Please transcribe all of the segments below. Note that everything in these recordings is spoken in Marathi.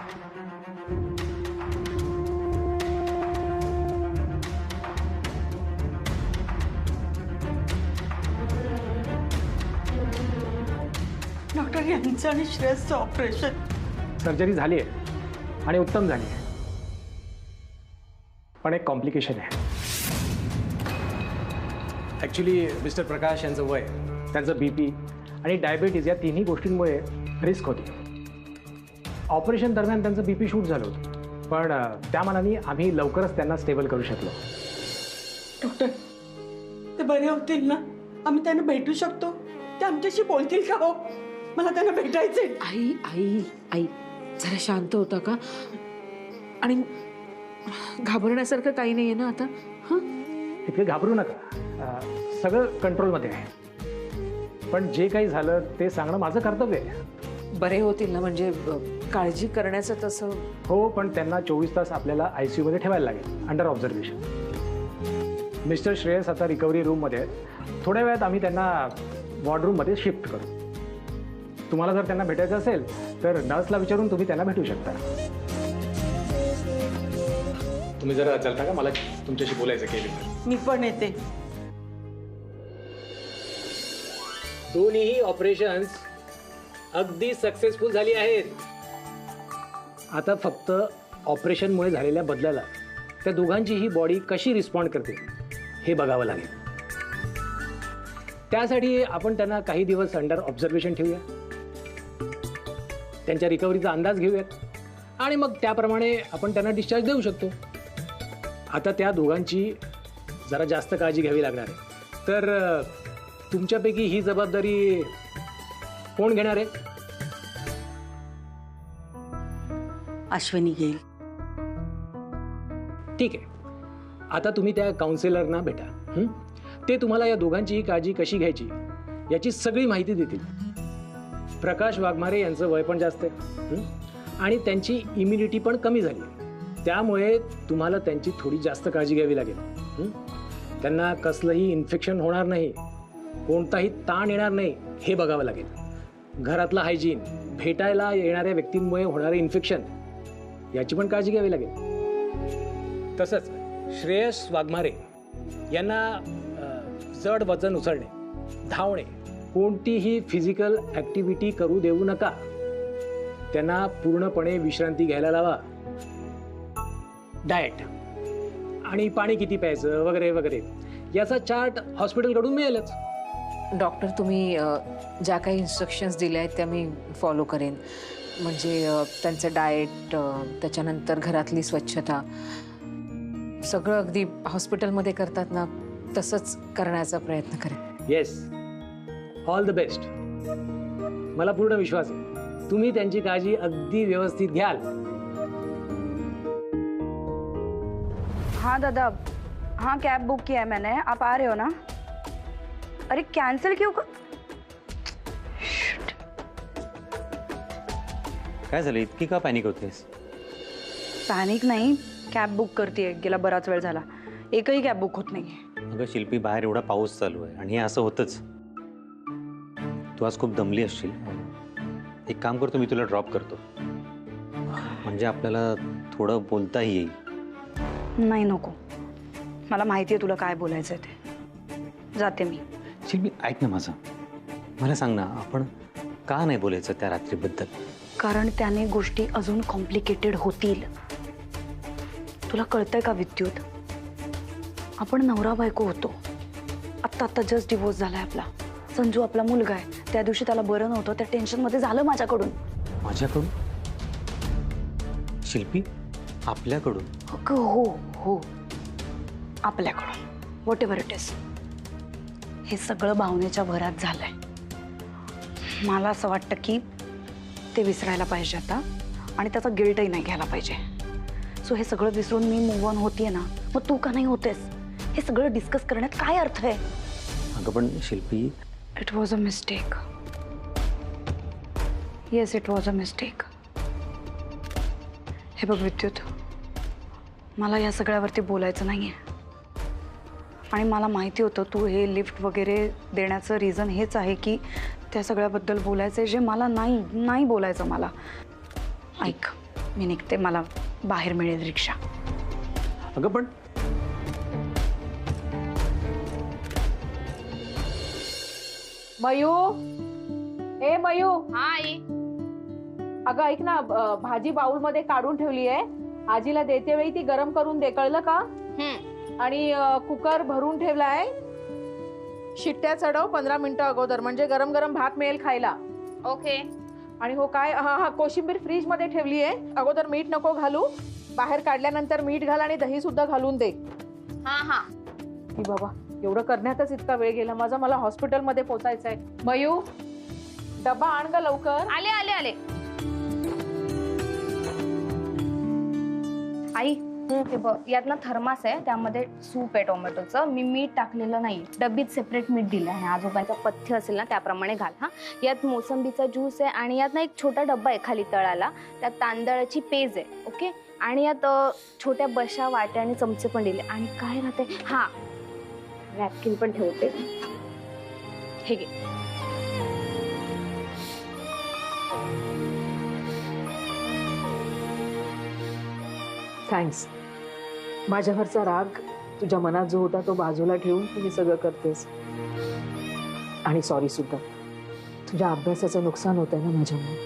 डॉक्टर यांचं आणि श्रेयसचं ऑपरेशन सर्जरी झाली आहे आणि उत्तम झाली आहे, पण एक कॉम्प्लिकेशन आहे. ॲक्च्युली मिस्टर प्रकाश यांचं वय, त्यांचं BP आणि डायबिटीज या तिन्ही गोष्टींमुळे रिस्क होती. ऑपरेशन दरम्यान त्यांचं BP शूट झालं होतं, पण त्या मानाने आम्ही लवकरच त्यांना स्टेबल करू शकलो. डॉक्टर ते बरे होतील ना? आम्ही त्यांना भेटू शकतो? ते आमच्याशी बोलतील का हो? मला त्यांना भेटायचंय. आई आई आई जरा शांत होता का? आणि घाबरण्यासारखं काही नाहीये ना आता? हां, इतके घाबरू नका, सगळं कंट्रोलमध्ये आहे. पण जे काही झालं ते सांगणं माझं कर्तव्य आहे. बरे होतील ना? म्हणजे काळजी करण्याचं तसं. हो, पण त्यांना 24 तास आपल्याला ICU मध्ये ठेवायला लागेल, अंडर ऑब्झर्वेशन. मिस्टर श्रेयस आता रिकव्हरी रूममध्ये आहेत. थोड्या वेळात आम्ही त्यांना वॉर्डरूममध्ये शिफ्ट करू. तुम्हाला जर त्यांना भेटायचं असेल तर नर्सला विचारून तुम्ही त्यांना भेटू शकता. तुम्ही जरा चलता का? मला तुमच्याशी बोलायचं केलं. मी पण येते. दोन्ही ऑपरेशन्स अगदी सक्सेसफुल झाली आहेत. आता फक्त ऑपरेशनमुळे झालेल्या बदलाला त्या दोघांचीही बॉडी कशी रिस्पॉन्ड करते हे बघावं लागेल. त्यासाठी आपण त्यांना काही दिवस अंडर ऑब्झर्वेशन ठेवूया, त्यांच्या रिकव्हरीचा अंदाज घेऊयात आणि मग त्याप्रमाणे आपण त्यांना डिस्चार्ज देऊ शकतो. आता त्या दोघांची जरा जास्त काळजी घ्यावी लागणार आहे. तर तुमच्यापैकी ही जबाबदारी कोण घेणार आहे? अश्विनी घेईल. ठीक आहे, आता तुम्ही त्या काउन्सिलरना भेटा. ते तुम्हाला या दोघांचीही काळजी कशी घ्यायची याची सगळी माहिती देतील. प्रकाश वाघमारे यांचं वय पण जास्त आहे आणि त्यांची इम्युनिटी पण कमी झाली, त्यामुळे तुम्हाला त्यांची थोडी जास्त काळजी घ्यावी लागेल. त्यांना कसलंही इन्फेक्शन होणार नाही, कोणताही ताण येणार नाही हे बघावं लागेल. घरातलं हायजीन, भेटायला येणाऱ्या व्यक्तींमुळे होणारे इन्फेक्शन याची पण काळजी घ्यावी लागेल. तसंच श्रेयस वाघमारे यांना जड वजन उचलणे, धावणे, कोणतीही फिजिकल ॲक्टिव्हिटी करू देऊ नका. त्यांना पूर्णपणे विश्रांती घ्यायला लावा. डाएट आणि पाणी किती प्यायचं वगैरे वगैरे याचा चार्ट हॉस्पिटलकडून मिळेलच. डॉक्टर तुम्ही ज्या काही इन्स्ट्रक्शन्स दिल्या आहेत त्या मी फॉलो करेन. म्हणजे त्यांचं डाएट, त्याच्यानंतर घरातली स्वच्छता, सगळं अगदी हॉस्पिटलमध्ये करतात ना तसंच करण्याचा प्रयत्न करेन. Yes, all the best. मला पूर्ण विश्वास आहे तुम्ही त्यांची काळजी अगदी व्यवस्थित घ्याल. हाँ दादा, हाँ कैब बुक किया है मैंने, आप आ रहे हो ना? अरे कैंसिल क्यों कर? काय झालं, इतकी का पॅनिक होतेस? पॅनिक नाही, कॅब बुक करते. गेला बराच वेळ झाला, एकही कॅब बुक होत नाही. अगं शिल्पी, बाहेर एवढा पाऊस चालू आहे आणि हे असं होतंच. तू आज खूप दमली असशील. एक काम करतो, मी तुला ड्रॉप करतो, म्हणजे आपल्याला थोडं बोलताही येईल. नाही नको, मला माहिती आहे तुला काय बोलायचं आहे ते. जाते मी. शिल्पी ऐक ना माझं, मला सांग ना, आपण का नाही बोलायचं त्या रात्रीबद्दल? कारण त्याने गोष्टी अजून कॉम्प्लिकेटेड होतील. तुला कळतंय का विद्युत? आपण नवरा बायको होतो. आत्ता जस्ट डिवोर्स झालाय आपला. संजू आपला मुलगा आहे. त्या दिवशी त्याला बरं नव्हतं, त्या टेन्शनमध्ये झालं माझ्याकडून. माझ्याकडून? शिल्पी, आपल्याकडून? हो हो, आपल्याकडून. What ever it is. हे सगळं भावनेच्या भरात झालंय. मला असं वाटतं की ते विसरायला पाहिजे आता आणि त्याचा गिल्टही नाही घ्यायला पाहिजे. सो हे सगळं विसरून मी मूव्ह ऑन होतीये ना, मग तू का नाही होतेस? हे सगळं डिस्कस करण्यात काय अर्थ आहे? अगं पण Shilpi, it was a mistake. Yes, it was a mistake. हे बघ विद्युत, मला या सगळ्यावरती बोलायचं नाही आहे. आणि मला माहिती होतं तू हे लिफ्ट वगैरे देण्याचं रिझन हेच आहे की त्या सगळ्याबद्दल बोलायचं आहे जे मला नाही बोलायचं. मला ऐक, मी निघते, मला बाहेर मिळेल रिक्षा. अगं पण मयू, ए मयू. हा आई. अगं ऐक ना, भाजी बाउल मध्ये काढून ठेवली आहे, आजीला देते वेळी ती गरम करून दे, कळलं का? आणि कुकर भरून ठेवलाय, शिट्ट्या चढव 15 मिनिटं अगोदर, म्हणजे गरम गरम भात मिळेल खायला. ओके. आणि हो काय, हा कोशिंबीर फ्रीज मध्ये ठेवली आहे, अगोदर मीठ नको घालू, बाहेर काढल्यानंतर मीठ घाल आणि दही सुद्धा घालून दे. हा हा. की बाबा, एवढं करण्यातच इतका वेळ गेला माझा, मला हॉस्पिटलमध्ये पोहोचायचंय. मयू, डबा आण ग लवकर. आले आले आले. आई हे बघ, यात ना थर्मास आहे, त्यामध्ये सूप आहे टोमॅटोचं, मी मीठ टाकलेलं नाही, डब्बीत सेपरेट मीठ दिलं आहे. आजोबांचा पथ्य असेल ना त्याप्रमाणे घाल. हा, यात मोसंबीचा ज्यूस आहे आणि यात ना एक छोटा डब्बा आहे खाली तळाला, त्यात तांदळाची पेज आहे. ओके. आणि यात छोट्या बशा, वाट्या आणि चमचे पण दिले. आणि काय राहते, हा नॅपकिन पण ठेवते, हे घे. थँक्स. माझ्यावरचा राग, तुझ्या मनात जो होता तो बाजूला ठेवून तू हे सगळं करतेस. आणि सॉरी सुद्धा, तुझ्या अभ्यासाचं नुकसान होतंय ना माझ्यामुळे.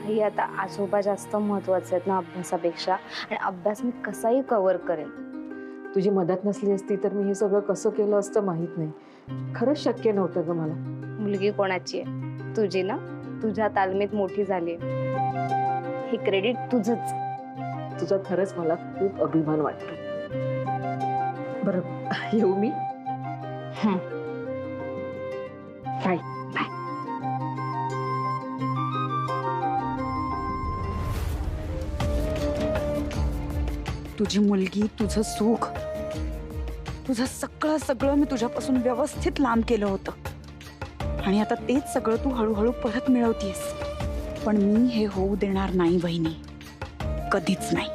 आई आता आजोबा जास्त महत्वाचे आहेत ना अभ्यासापेक्षा, आणि अभ्यास मी कसाही कव्हर करेन. तुझी मदत नसली असती तर मी हे सगळं कसं केलं असतं माहित नाही. खरंच शक्य नव्हतं ग मला. मुलगी कोणाची आहे? तुझी ना, तुझ्या तालमीत मोठी झाली, हे क्रेडिट तुझंच. तुझा खरंच मला खूप अभिमान वाटतो. बरं, येऊ मी? बाय. तुझी मुलगी, तुझं सुख, तुझं सगळं सगळं मी तुझ्यापासून व्यवस्थित लांब केलं होतं, आणि आता तेच सगळं तू हळूहळू परत मिळवतीयस. पण मी हे होऊ देणार नाही बहिणी, कधीच नाही.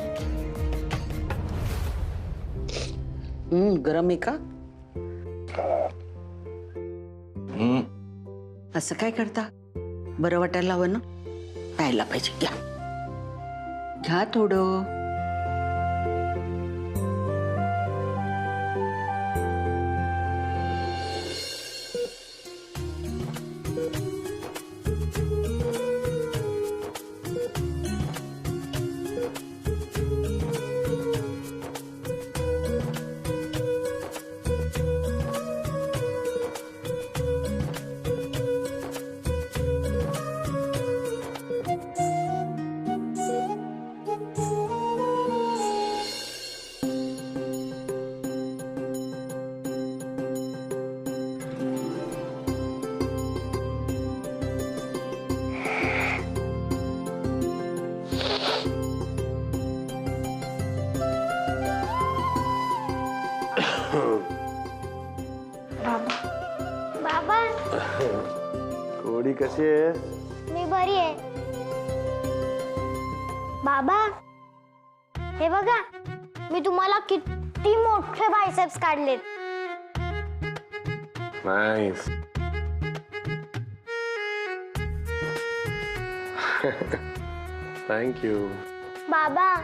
गरम आहे का? असं काय करता? बरं वाटायला हवं ना, प्यायला पाहिजे. घ्या घ्या थोडं. बाबा, कोडी कशी आहे? मी बरी आहे. बाबा, हे बघा, मी तुम्हाला किती मोठे बायसेप्स काढलेत. नाईस. थँक्यू. बाबा,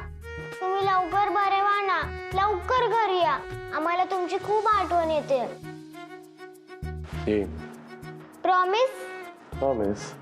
तुम्ही लवकर बरे व्हा ना, लवकर घरी या, आम्हाला तुमची खूप आठवण येते. ये. Promise? Promise.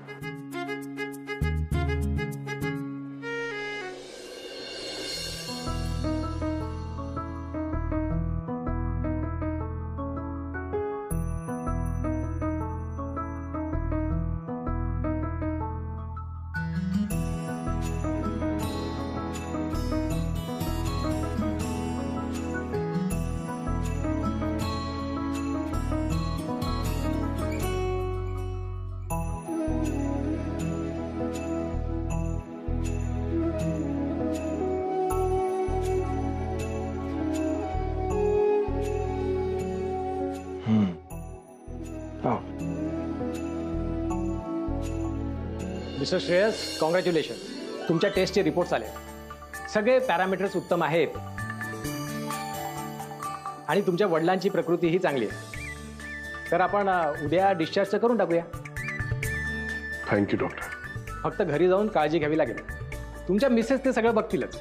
Mister Shreyas, congratulation. तुमच्या टेस्टचे रिपोर्ट्स आले, सगळे पॅरामीटर्स उत्तम आहेत आणि तुमच्या वडिलांची प्रकृतीही चांगली आहे. तर आपण उद्या डिस्चार्ज करून टाकूया. Thank you doctor. फक्त घरी जाऊन काळजी घ्यावी लागेल. तुमच्या मिसेस ते सगळं बघतीलच.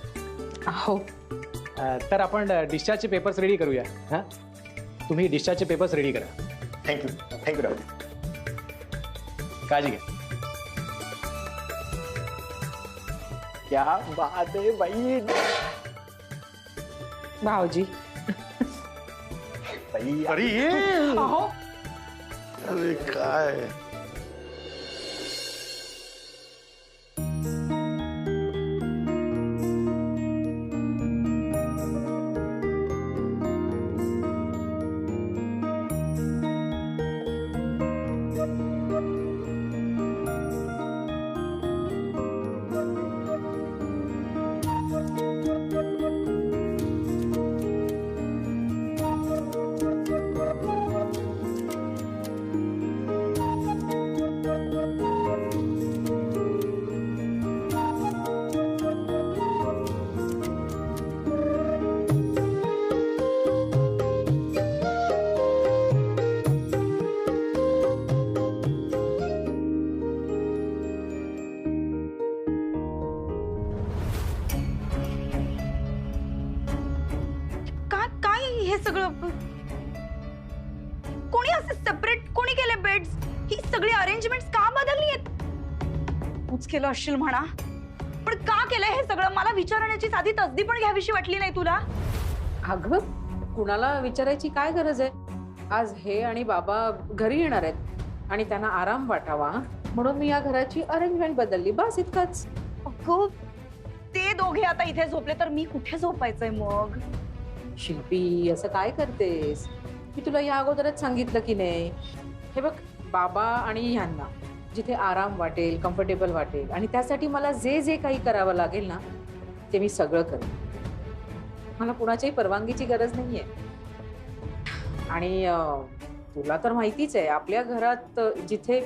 हो. तर आपण डिस्चार्जचे पेपर्स रेडी करूया. हां, तुम्ही डिस्चार्जचे पेपर्स रेडी करा. Thank you doctor. काळजी घ्या. क्या बात आहे बाई. भाऊजी. अरे काय काय हे सगळं? कोणी असे सेपरेट कोणी केले बेड्स? ही सगळी अरेंजमेंट्स का बदलली आहेत? तूच केलं असशील म्हणा, पण का केलंय हे सगळं? मला विचारण्याची साधी तसदी पण घ्यावीशी वाटली नाही तुला? अगं, कुणाला विचारायची काय गरज आहे? आज हे आणि बाबा घरी येणार आहेत आणि त्यांना आराम वाटावा म्हणून मी या घराची अरेंजमेंट बदलली, बस इतकंच. अगं, ते दोघे आता इथे झोपले तर मी कुठे झोपायचंय मग? शिल्पी, असं काय करतेस? मी तुला या अगोदरच सांगितलं की नाही? हे बघ, बाबा आणि ह्यांना जिथे आराम वाटेल, कम्फर्टेबल वाटेल आणि त्यासाठी मला जे जे काही करावं लागेल ना, ते मी सगळं करेन. मला कुणाच्याही परवानगीची गरज नाहीये. आणि तुला तर माहितीच आहे, आपल्या घरात जिथे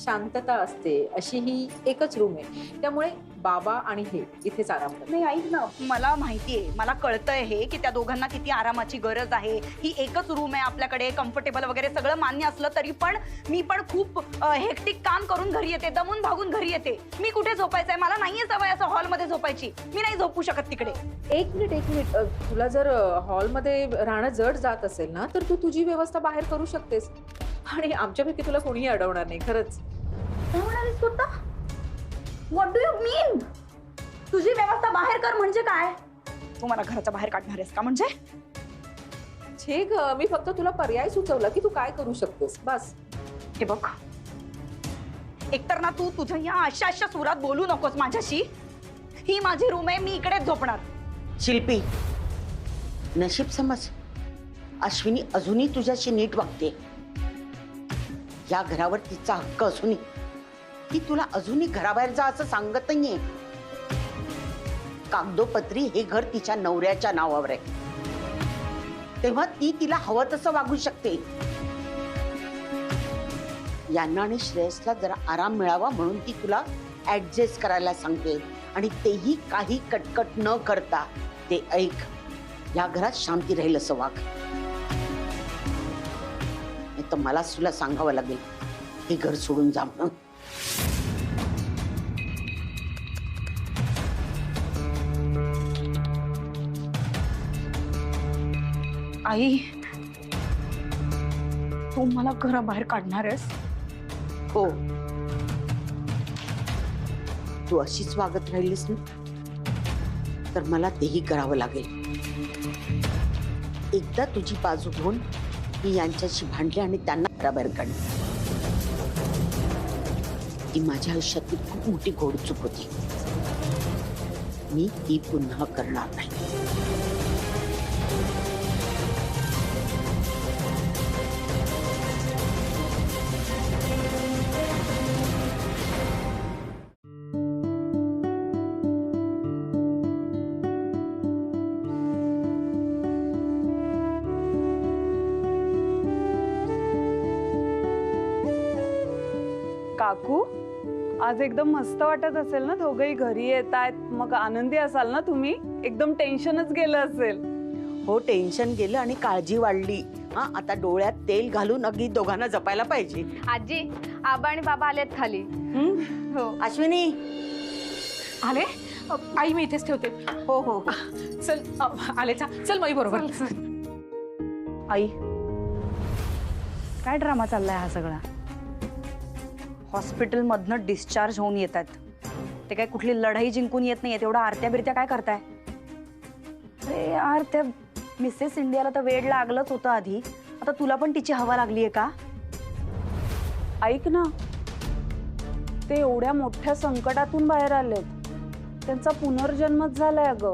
शांतता असते अशी ही एकच रूम आहे, त्यामुळे बाबा आणि हे इथेच आराम करतात. नाही, ऐक ना, मला माहितीये, मला कळतंय हे की त्या दोघांना किती आरामाची गरज आहे. ही एकच रूम आहे आपल्याकडे, कम्फर्टेबल वगैरे सगळं मान्य असलं तरी पण मी पण खूप हेक्टिक काम करून घरी येते, दमून भागून घरी येते. मी कुठे झोपायचंय? मला नाहीये सवय असं हॉलमध्ये झोपायची. मी नाही झोपू शकत तिकडे. एक मिनिट, तुला जर हॉलमध्ये राहणं जड जात असेल ना, तर तू तुझी व्यवस्था बाहेर करू शकतेस आणि आमच्यापैकी तुला कोणीही अडवणार नाही. खरंच. काय म्हणालीस तू आता? व्हॉट डू यू मीन? तुझी व्यवस्था बाहेर कर म्हणजे काय? तू मला घराच्या बाहेर काढणार आहेस का? म्हणजे छे ग, मी फक्त तुला पर्याय सुचवला की तू काय करू शकतेस, बस. हे बघ, एकतर ना तू तुझ्या या अशा सुरात बोलू नकोस माझ्याशी. ही माझी रूम आहे, मी इकडेच झोपणार. शिल्पी, नशीब समज, अश्विनी अजूनही तुझ्याशी नीट वागते. या घरावर तिचा हक्क असूनही ती तुला अजूनही घराबाहेर जा असं सांगत नाहीये. कागदोपत्री हे घर तिच्या नवऱ्याच्या नावावर आहे, तेव्हा ती तिला हवं तसं वागू शकते. यांना आणि श्रेयसला जरा आराम मिळावा म्हणून ती तुला ऍडजस्ट करायला सांगते, आणि तेही काही कटकट न करता. ते ऐक, या घरात शांती राहील असं वाग, नाही तर मलाच तुला सांगावं लागेल हे घर सोडून जा म्हणून. आई, तू मला घराबाहेर काढणार आहेस? हो, तू अशीच वागत राहिलीस ना, तर मला तेही करावं लागेल. एकदा तुझी बाजू घेऊन मी यांच्याशी भांडले आणि त्यांना घराबाहेर काढले. ती माझ्या आयुष्यातली खूप मोठी घोडचूक होती. मी ती पुन्हा करणार नाही. काकू, आज एकदम मस्त वाटत असेल ना? दोघंही घरी येत आहेत, मग आनंदी असाल ना तुम्ही? एकदम टेन्शनच गेलं असेल. हो, टेन्शन गेलं आणि काळजी वाढली. हा, आता डोळ्यात तेल घालून अगदी दोघांना जपायला पाहिजे. आजी, आबा आणि बाबा आलेत खाली. हं? हो. अश्विनी, आले? आई मी इथेच ठेवते. हो हो हो. चल आले चल मई बरोबर. आई काय ड्रामा चाललाय हा सगळा? हॉस्पिटलमधनं डिस्चार्ज होऊन येतात ते काय कुठली लढाई जिंकून येत नाहीये. तेवढा आरत्या बिरत्या काय करताय? अरे यार त्या मिसेस इंडियाला तर वेळ लागलंच होतं आधी, आता तुला पण तिची हवा लागलीये का? ऐक ना, ते एवढ्या मोठ्या संकटातून बाहेर आलेत, त्यांचा पुनर्जन्मच झालाय अगं.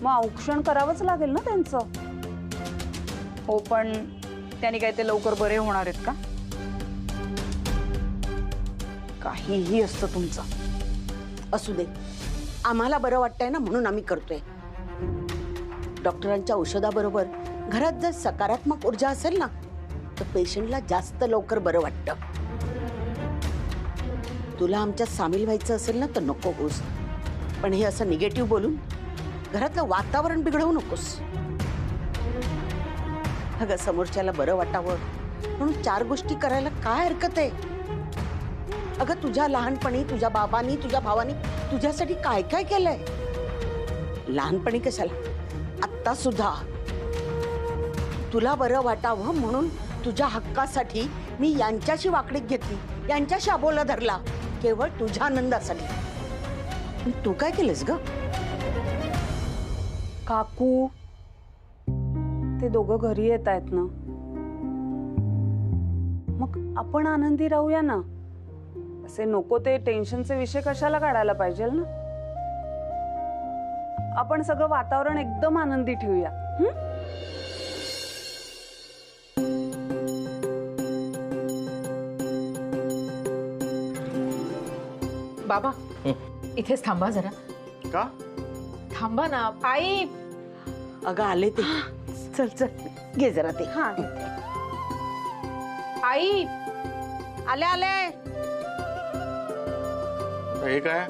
मग औक्षण करावंच लागेल ना त्यांचं. हो पण त्याने काय ते लवकर बरे होणार आहेत का? काहीही असतं तुमचं. असू दे, आम्हाला बरं वाटतंय ना म्हणून आम्ही करतोय. डॉक्टरांच्या औषधाबरोबर घरात जर सकारात्मक ऊर्जा असेल ना तर पेशंटला जास्त लवकर बरं वाटतं. तुला आमच्यात सामील व्हायचं असेल ना तर नको होस, पण हे असं निगेटिव्ह बोलून घरातलं वातावरण बिघडवू नकोस. अगं समोरच्याला बरं वाटावं म्हणून 4 गोष्टी करायला काय हरकत आहे? अगं तुझ्या लहानपणी तुझ्या बाबांनी तुझ्या भावानी तुझ्यासाठी काय काय केलंय. लहानपणी कशाला, आत्ता सुद्धा तुला बरं वाटावं म्हणून तुझ्या हक्कासाठी मी यांच्याशी वाकडीत घेतली, यांच्याशी अबोला धरला, केवळ तुझ्या आनंदासाठी. पण तू काय केलंस ग? काकू ते दोघं घरी येत आहेत ना, मग आपण आनंदी राहूया ना. असे नको ते टेन्शनचे विषय कशाला काढायला पाहिजे ना. आपण सगळं वातावरण एकदम आनंदी ठेवूया. बाबा इथेच थांबा जरा. का? थांबा ना आई. अगं आले ते. चल चल घे जरा ते. हा आई आले आले. हे काय?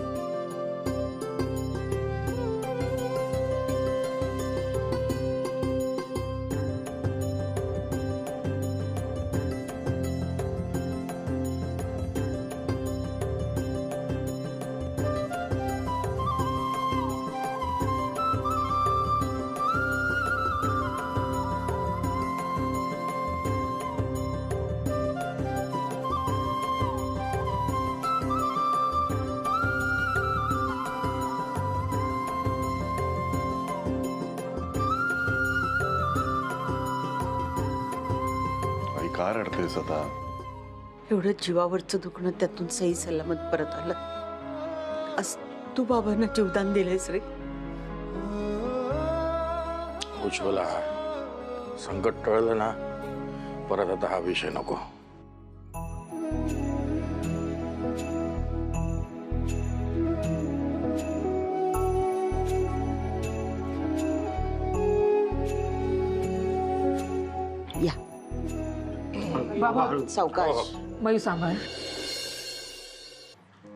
का रडतेस आता? एवढं जीवावरचं दुखणं त्यातून सही सलामत परत आलं. आज तू बाबांना जीवदान दिलंयस रे. उज्ज्वला, संकट टळलं ना परत आता हा विषय नको. या बाबा सावकाश. मयू सांभाळ.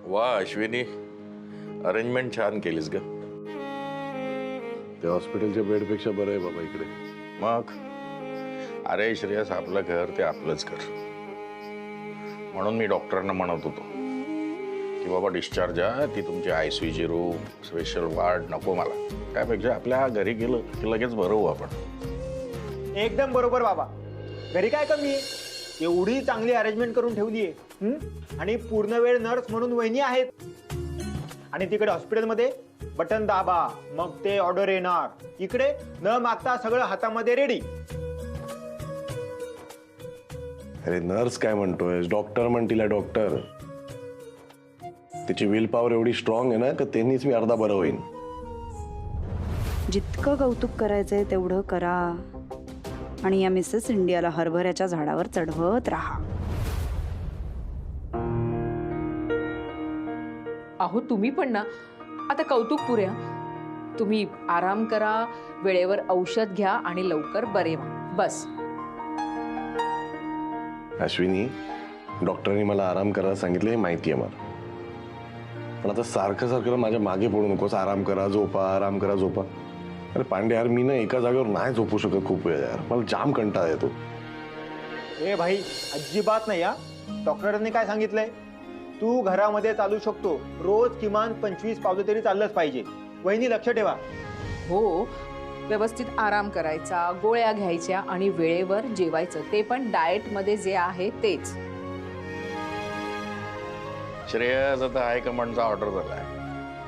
वा अश्विनी, अरेंजमेंट छान केलीस ग. त्या हॉस्पिटलच्या बेडपेक्षा बरं आहे बाबा इकडे. मग अरे श्रेयस, आपलं घर ते आपलंच घर. म्हणून मी डॉक्टरांना म्हणत होतो की बाबा डिस्चार्ज आहे, ती तुमची ICU रूम स्पेशल वार्ड नको मला. त्यापेक्षा आपल्या घरी गेलं की लगेच बरं होऊ आपण. एकदम बरोबर बाबा. घरी काय कमी आहे, एवढी चांगली अरेंजमेंट करून ठेवली आहे. आणि पूर्ण वेळ नर्स म्हणून वहिनी आहेत. आणि तिकडे हॉस्पिटलमध्ये बटन दाबा मग ते ऑर्डर येणार. इकडे न मागता सगळं हातामध्ये रेडी. अरे नर्स काय म्हणतोय, डॉक्टर म्हणतील. डॉक्टर तिची विल पॉवर एवढी स्ट्रॉंग आहे ना की त्यांनीच मी अर्धा बरं होईन. जितकं कौतुक करायचंय तेवढं करा आणि या मिसेस इंडियाला हरभऱ्याच्या झाडावर चढवत राहा. अहो तुम्ही पण ना आता कौतुक पुऱ्या. तुम्ही आराम करा, वेळेवर औषध घ्या आणि लवकर बरे व्हा, बस. अश्विनी, डॉक्टरांनी मला आराम करायला सांगितलं हे माहिती आहे मला. पण आता सारखं सारखं माझ्या मागे पडू नकोस. आराम करा, झोपा, आराम करा, झोपा. अरे पांडे यार, मी ना एका जागेवर नाही झोपू शकत खूप वेळ यार. मला जाम कंटाळा येतो. ए भाई, अजिबात नाही. या डॉक्टरांनी काय सांगितलंय, तू घरामध्ये चालू शकतो. रोज किमान 25 पावलं तरी चाललंच पाहिजे. वहिनी लक्ष ठेवा. हो, व्यवस्थित आराम करायचा, गोळ्या घ्यायच्या आणि वेळेवर जेवायचं, ते पण डाएटमध्ये जे आहे तेच. श्रेयस आता हायकमांडचा ऑर्डर झालाय,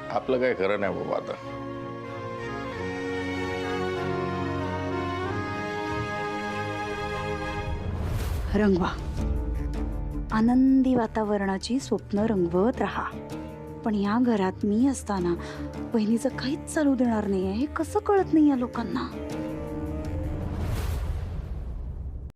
आपलं काय खरं नाही बाबा आता. रंगवा, आनंदी वातावरणाची स्वप्न रंगवत राहा. पण या घरात मी असताना बहिणीचं काहीच चालू देणार नाहीये हे कसं कळत नाही या लोकांना.